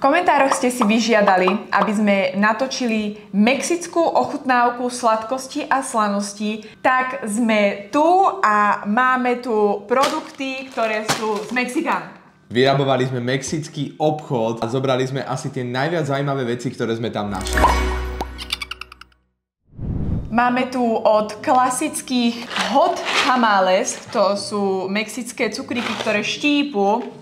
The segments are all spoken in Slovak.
komentároch ste si vyžiadali, aby sme natočili mexickú ochutnávku sladkosti a slanosti, tak sme tu a máme tu produkty, ktoré sú z Mexikán. Vyrabovali sme mexický obchod a zobrali sme asi tie najviac zaujímavé veci, ktoré sme tam našli. Máme tu od klasických hot tamales, to sú mexické cukríky, ktoré štípu.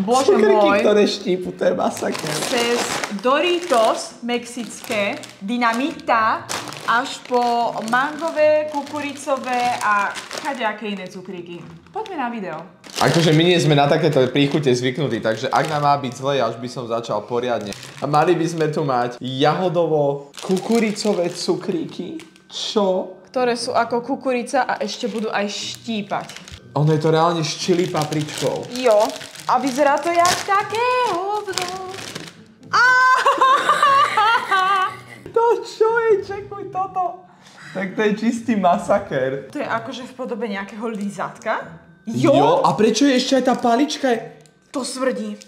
Bože môj. Ktoré štípu, to je masaker. Cez Doritos mexické, Dinamita, až po mangové, kukuricové a kadejaké iné cukríky. Poďme na video. Akože my nie sme na takéto príchute zvyknutí, takže ak nám má byť zle, až by som začal poriadne. A mali by sme tu mať jahodovo-kukuricové cukríky. Čo? Ktoré sú ako kukurica a ešte budú aj štípať. Ono je to reálne s chili papričkou. Jo. A vyzerá to jak také hovno. To čo je? Čekuj toto. Tak to je čistý masaker. To je akože v podobe nejakého lízatka. Jo, a prečo je ešte aj tá palička? To smrdí.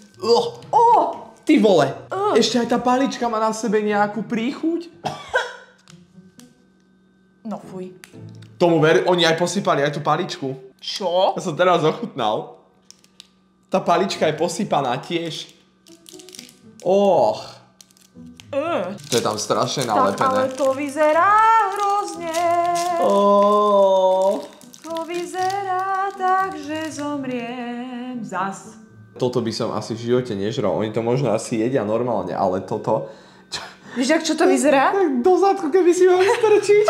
Ty vole. Ešte aj tá palička má na sebe nejakú príchuť. No fuj. Tomu ver, oni aj posypali aj tú paličku. Čo? Ja som teraz ochutnal. Tá palička je posypaná tiež. To je tam strašne nalepené. Tak ale to vyzerá hrozne. To vyzerá tak, že zomriem zas. Toto by som asi v živote nežral. Oni to možno asi jedia normálne, ale toto... Víš, čo to vyzerá? Tak do zadku, keby si mal strčiť.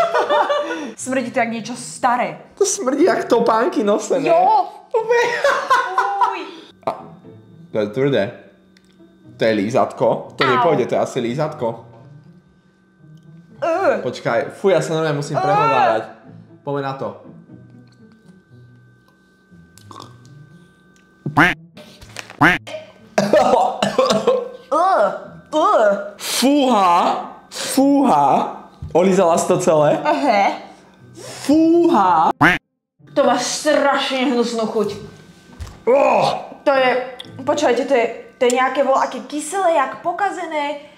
Smrdí to jak niečo staré. To smrdí jak topánky nosené. Jo! To je tvrdé. To je lízatko. To nepôjde, to je asi lízatko. Počkaj, fuj, ja sa normálne musím prehovárať. Poďme na to. Fúha. Olízala si to celé? Fúha. To má strašne hnusnú chuť. To je, počúvajte, to je nejaké aké kyselé, jak pokazené,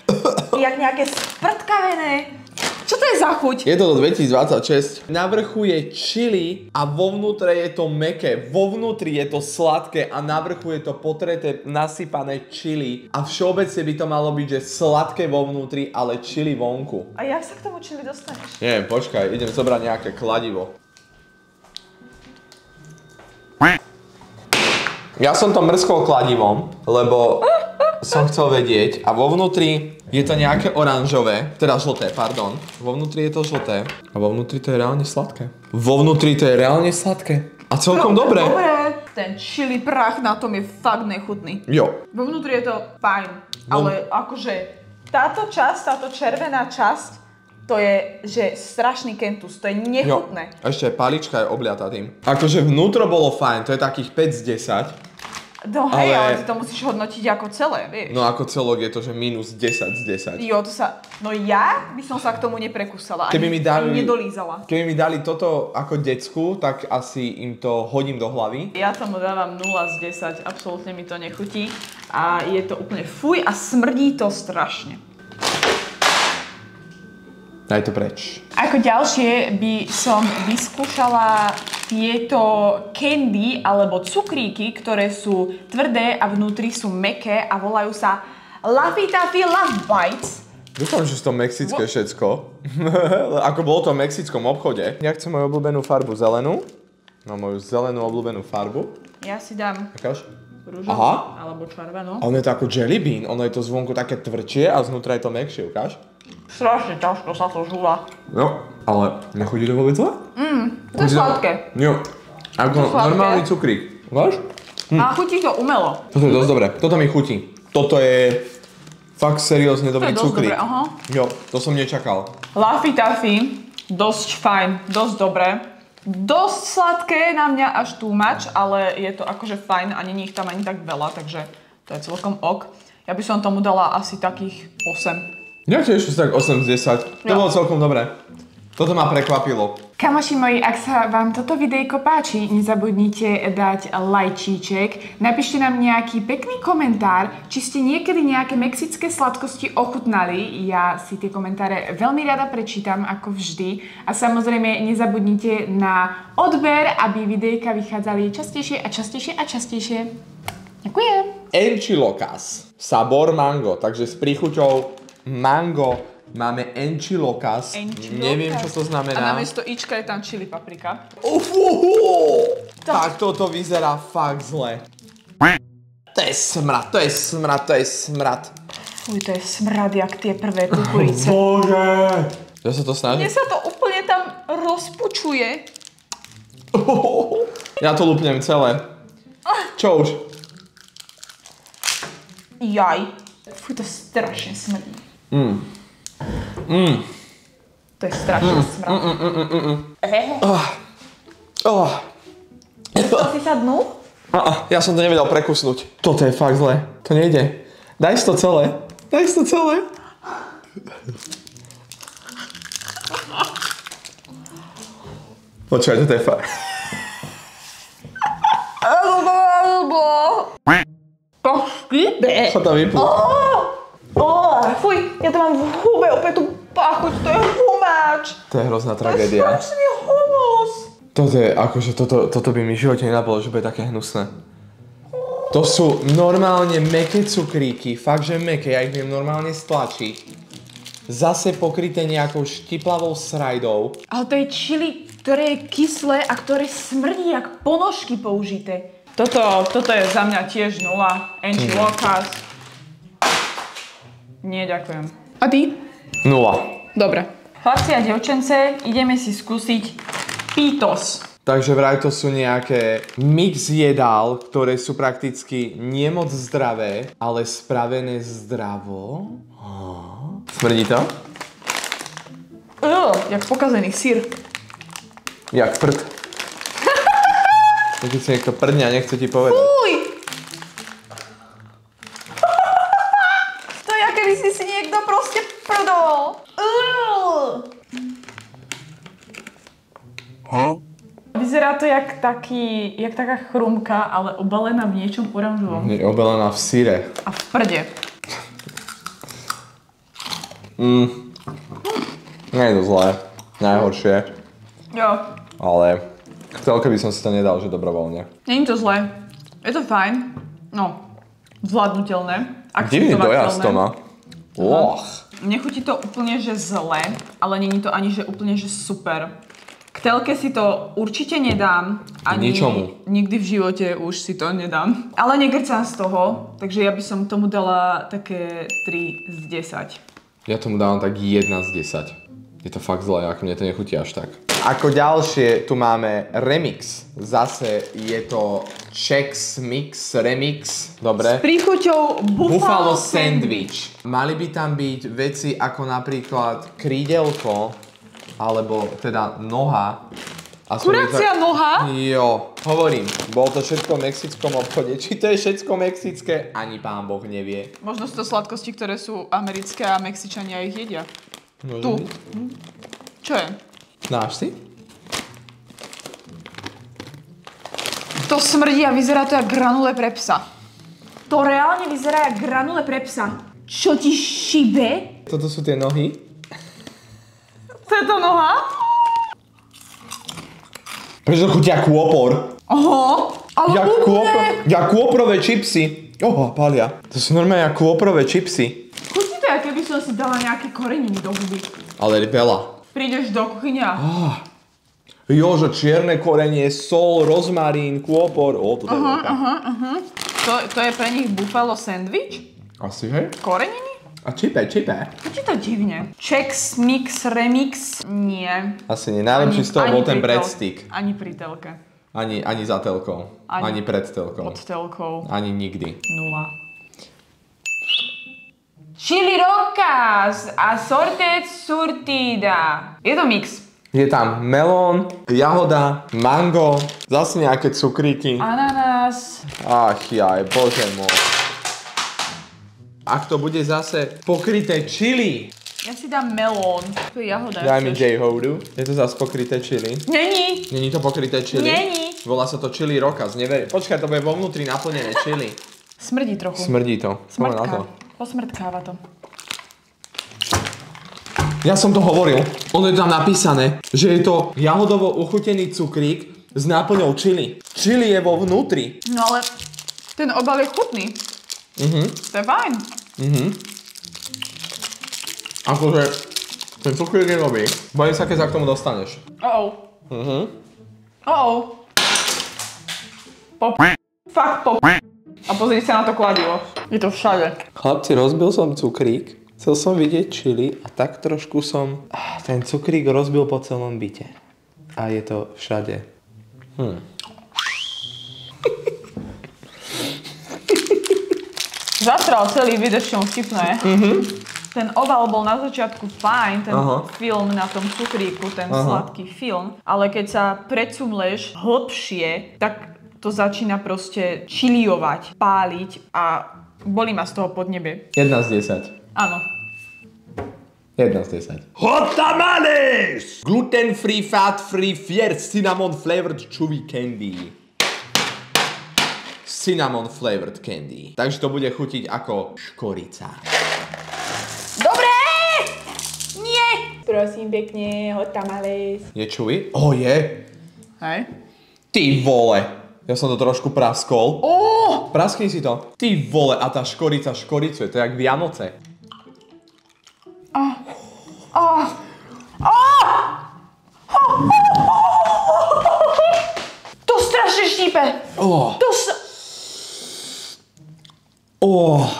jak nejaké sprtkavené. Čo to je za chuť? Je to do 2026. Na vrchu je chili a vo vnútre je to mäkké. Vo vnútri je to sladké a na vrchu je to potreté, nasypané chili. A všeobecne by to malo byť, že sladké vo vnútri, ale chili vonku. A jak sa k tomu chili dostaneš? Neviem, počkaj, idem zobrať nejaké kladivo. Ja som to mrskol kladivom, lebo som chcel vedieť a vo vnútri je to nejaké oranžové, teda žlté, pardon. Vo vnútri je to žlté a vo vnútri to je reálne sladké. Vo vnútri to je reálne sladké. A celkom dobré. Ten chili prach na tom je fakt nechutný. Jo. Vo vnútri je to fajn, ale akože táto červená časť, to je, že strašný kentus, to je nechutné. Jo. A ešte aj palička je obliatá tým. Akože vnútro bolo fajn, to je takých 5 z 10. No hej, ale ty to musíš hodnotiť ako celé, vieš. No ako celok je to, že minus 10 z 10. Jo, to sa... No ja by som sa k tomu neprekúsala, ani nedolízala. Keby mi dali toto ako decku, tak asi im to hodím do hlavy. Ja tomu dávam 0 z 10, absolútne mi to nechutí. A je to úplne fuj a smrdí to strašne. Daj to preč. Ako ďalšie by som vyskúšala tieto candy alebo cukríky, ktoré sú tvrdé a vnútri sú mäkké a volajú sa Laffy Taffy Love Bites. Dúfam, že sú to mexické všetko. Ako bolo to v mexickom obchode. Ja chcem moju obľúbenú farbu zelenú. Mám moju zelenú obľúbenú farbu. Ja si dám rúžovú alebo červenú. Ono je to ako jelly bean. Ono je to zvonku také tvrdšie a znútra je to mäkšie, ukáž? Strašne ťažko sa to žúva. No, ale nechutí to vôbec zle? To je sladké. Jo. Ako normálny cukrík. Ukáž? A chutí to umelo. Toto je dosť dobré. Toto mi chutí. Toto je fakt seriózne dobrý cukrík. To je dosť dobré, aha. Jo, to som nečakal. Laffy Taffy, dosť fajn, dosť dobré. Dosť sladké, na mňa až too much, ale je to akože fajn a nie ich tam ani tak veľa, takže to je celkom ok. Ja by som tomu dala asi takých 8. Ja tiež tak 8 z 10. To bolo celkom dobré. Toto ma prekvapilo. Kamoši moji, ak sa vám toto videjko páči, nezabudnite dať lajčíček. Napíšte nám nejaký pekný komentár, či ste niekedy nejaké mexické sladkosti ochutnali. Ja si tie komentáre veľmi rada prečítam, ako vždy. A samozrejme, nezabudnite na odber, aby videjka vychádzali častejšie a častejšie a častejšie. Ďakujem. Enchilocas. Sabor mango, takže s príchuťou mango. Máme enchilocas. Neviem, čo to znamená. A namiesto ička je tam chili paprika. Tak toto vyzerá fakt zle. To je smrad, to je smrad, to je smrad. Fuj, to je smrad, jak tie prvé kukurice. Bože. Ja sa to snažím. Mne sa to úplne tam rozpučuje. Ja to lupnem celé. Čo už? Jaj. Fuj, to strašne smrdí. To je strašne smrad. Dostal si sa dnu? Ja som to nevedel prekusnúť. Toto je fakt zle. To nejde. Daj si to celé. Daj si to celé. Počúvaj, toto je fakt. To štípe. Čo to vyplo? Fuj, ja to mám v hube opäť tú pachuť, to je humáč. To je hrozná To je tragédia. strašný humus. Toto je, akože toto by mi v živote nenapadlo, že bude také hnusné. To sú normálne mäkké cukríky, fakt že mäkké, ja ich viem normálne stlačiť. Zase pokryté nejakou štiplavou srajdou. Ale to je chili, ktoré je kyslé a ktoré smrdí jak ponožky použité. Toto je za mňa tiež nula. Enchilocas. Nie, ďakujem. A ty? Nula. Dobre. Chlapci a dievčence, ideme si skúsiť Pitos. Takže vraj to sú nejaké mix jedál, ktoré sú prakticky nemoc zdravé, ale spravené zdravo. Smrdí to? Jak pokazený syr. Jak prd. Keď si niekto prdne a nechce ti povedať. Uj! To je, keby si niekto proste prdol. Vyzerá to jak taká chrumka, ale obalená v niečom oranžovom. Je obalená v syre. A v prde. Nie je to zlé. Najhoršie. Jo. Ale celke by som si to nedal, že dobrovoľne. Není to zlé. Je to fajn. No, zvládnutelné. Divný dojazd to má. Nechutí to úplne, že zle, ale není to ani, že úplne, že super. K telke si to určite nedám. Ani ničomu. Nikdy v živote už si to nedám. Ale negrcám z toho, takže ja by som tomu dala také 3 z 10. Ja tomu dávam tak 1 z 10. Je to fakt zlé, ako mne to nechutí až tak. Ako ďalšie tu máme remix. Zase je to Chex Mix Remix. Dobre. S príchuťou Buffalo Sandwich. Mali by tam byť veci ako napríklad krídelko, alebo teda noha. Kuracia noha? Jo, hovorím, bol to všetko v mexickom obchode. Či to je všetko mexické, ani pán Boh nevie. Možno sú to sladkosti, ktoré sú americké a Mexičania ich jedia. Tu. Čo je? Dáš si? To smrdí a vyzerá to jak granule pre psa. To reálne vyzerá jak granule pre psa. Čo ti šibe? Toto sú tie nohy. To je to noha? Prečo to chutí jak kôpor? Oho, ale Jak kôprové čipsy. Oho, palia. To sú normálne jak kôprové čipsy. chutí to, jak keby som si dala nejaké koreniny do huby. Ale veľa. Prídeš do kuchyne a... Jože, čierne korenie, sol, rozmarín, kôpor. Toto je veľká. To je pre nich Buffalo Sandwich? Asi, hej? Koreniny? A čipe. Chutí to divne. Chex Mix Remix? Nie. Asi nie. Najlepší z toho bol ten breadstick. Ani pri telke. Ani za telkou. Ani pred telkou. Pod telkou. Ani nikdy. 0. Chili Rocas Assorted Surtida. Je to mix. Je tam melón, jahoda, mango, zase nejaké cukríky. Ananás. Ach jaj, bože môj. Ak to bude zase pokryté chili, Ja si dám melón. To je jahoda. Daj mi J-hodu. Je to zase pokryté chili. Není. Není to pokryté chili? Není. Volá sa to chili rokas. Počkaj, to bude vo vnútri naplnené chili. Smrdí trochu. Smrdí to. Smrdká. Posmrdkáva to. Ja som to hovoril. Ono je tam napísané, že je to jahodovo uchutený cukrík s náplňou chili. Chili je vo vnútri. No ale ten obal je chutný. To je fajn. Akože ten cukrík je dobrý. Bojím sa, keď sa k tomu dostaneš. Fakt A pozri sa na to kladivo. Je to všade. Chlapci, rozbil som cukrík. Chcel som vidieť chili a tak trošku som ten cukrík rozbil po celom byte. A je to všade. Zastral celý vid, ešte vtipné. Ten oval bol na začiatku fajn, ten film na tom cukríku, ten sladký film. Ale keď sa predsumleš hlbšie, tak to začína proste čiliovať, páliť a bolí ma z toho podnebie. 1 z 10. Áno. 1 z 10. Hot tamales! Gluten-free, fat-free, fierce cinnamon flavored chewy candy. Cinnamon flavored candy. Takže to bude chutiť ako škorica. Dobre! Nie! Prosím pekne, hot tamales. Je chewy? Je. Hej. Ty vole. Ja som to trošku praskol. Praskni si to. Ty vole, a tá škorica škoricuje. To je jak Vianoce. To strašne štípe.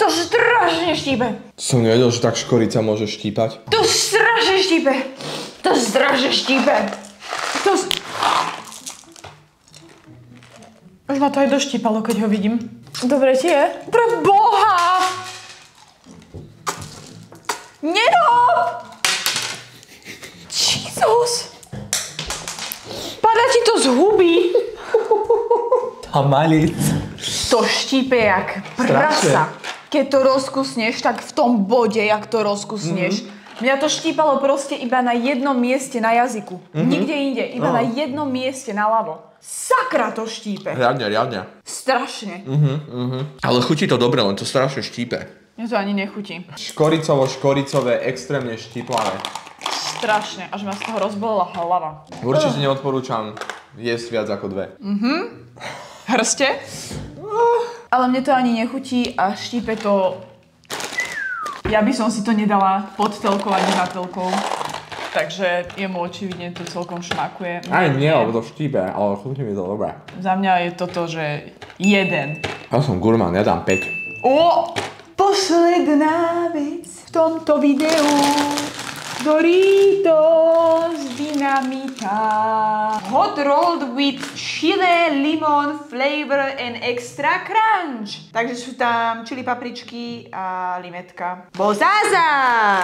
To strašne štípe. Som nevedel, že tak škorica môže štípať. To strašne štípe. To strašne štípe. Už ma to aj doštípalo, keď ho vidím. Dobre ti je? Pre Boha! Nerob! Jesus! Padá ti to z huby. Tamalic. To štípe jak prasa. Keď to rozkusneš, tak v tom bode, jak to rozkusneš. Mňa to štípalo proste iba na jednom mieste na jazyku. Nikde inde, iba na jednom mieste naľavo. Sakra to štípe. Riadne. Strašne. Ale chutí to dobre, len to strašne štípe. Mne to ani nechutí. Škoricovo-škoricové, extrémne štíplavé. Strašne, až ma z toho rozbolela hlava. Určite neodporúčam jesť viac ako 2. Hrste? Ale mne to ani nechutí a štípe to... Ja by som si to nedala pod telkou ani za telkou. Takže jemu očividne to celkom šmakuje. Aj nie, lebo to štípe, ale chutí mi to dobré. Za mňa je toto, že 1. Ja som gurmán, ja dám 5. Posledná vec v tomto videu. Doritos Dynamita. Hot rolled with chile, lemon flavor and extra crunch. Takže sú tam chili papričky a limetka. Bolsáza!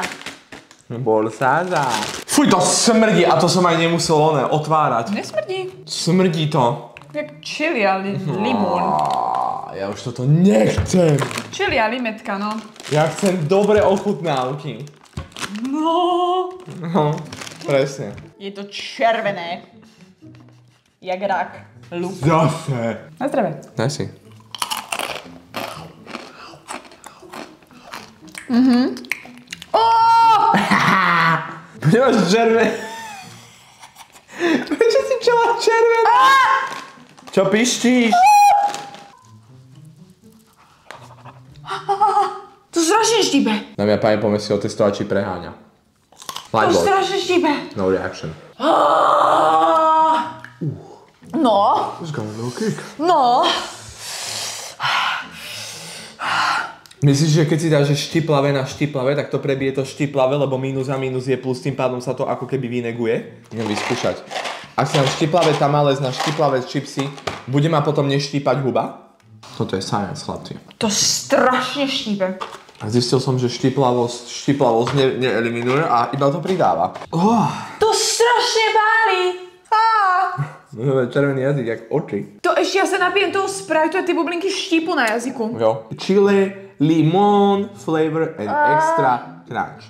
Fuj, to smrdí a to som aj nemusel otvárať. Nesmrdí. Smrdí to. Jak chili a limón. Ja už toto nechcem. Chili a limetka, no. Ja chcem dobré ochutnávky. No. Presne. Je to červené. Jak rak. Luk. Zase. Na zdravie. Daj si. Nemáš červené. Prečo si čela červená? Čo pištíš? To strašne štípe. Dámy a páni, poďme si otestovať, či preháňa. To strašne štípe. No reaction. No. No. Myslíš, že keď si dáš štiplavé na štiplavé, tak to prebije to štiplavé, lebo mínus a mínus je plus, tým pádom sa to ako keby vyneguje? Idem vyskúšať. Ak si dám štiplavé tamales na štiplavé čipsy, bude ma potom neštípať huba? Toto je science, chlapci. To strašne štípe. A zistil som, že štiplavosť neeliminuje a iba to pridáva. To strašne páli. Červený jazyk, jak oči. To ešte ja sa napijem toho Sprite a tie bublinky štípu na jazyku. Jo. Chile, limón, flavor and extra crunch.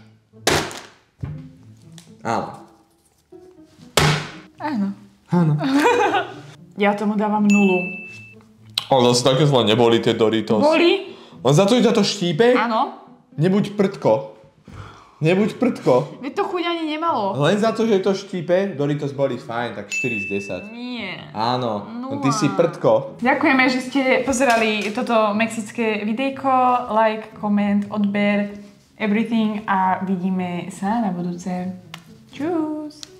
Áno. Áno. Áno. Ja tomu dávam 0. Ale zase také zle neboli tie Doritos. Boli? Len za to, že ťa to štípe? Áno. Nebuď prdko. Nebuď prdko. Veď to chuť ani nemalo. Len za to, že to štípe, Doritos boli fajn, tak 4 z 10. Nie. Áno, Nula. ty si prdko. Ďakujeme, že ste pozerali toto mexické videjko. Like, koment, odber, everything a vidíme sa na budúce. Čus.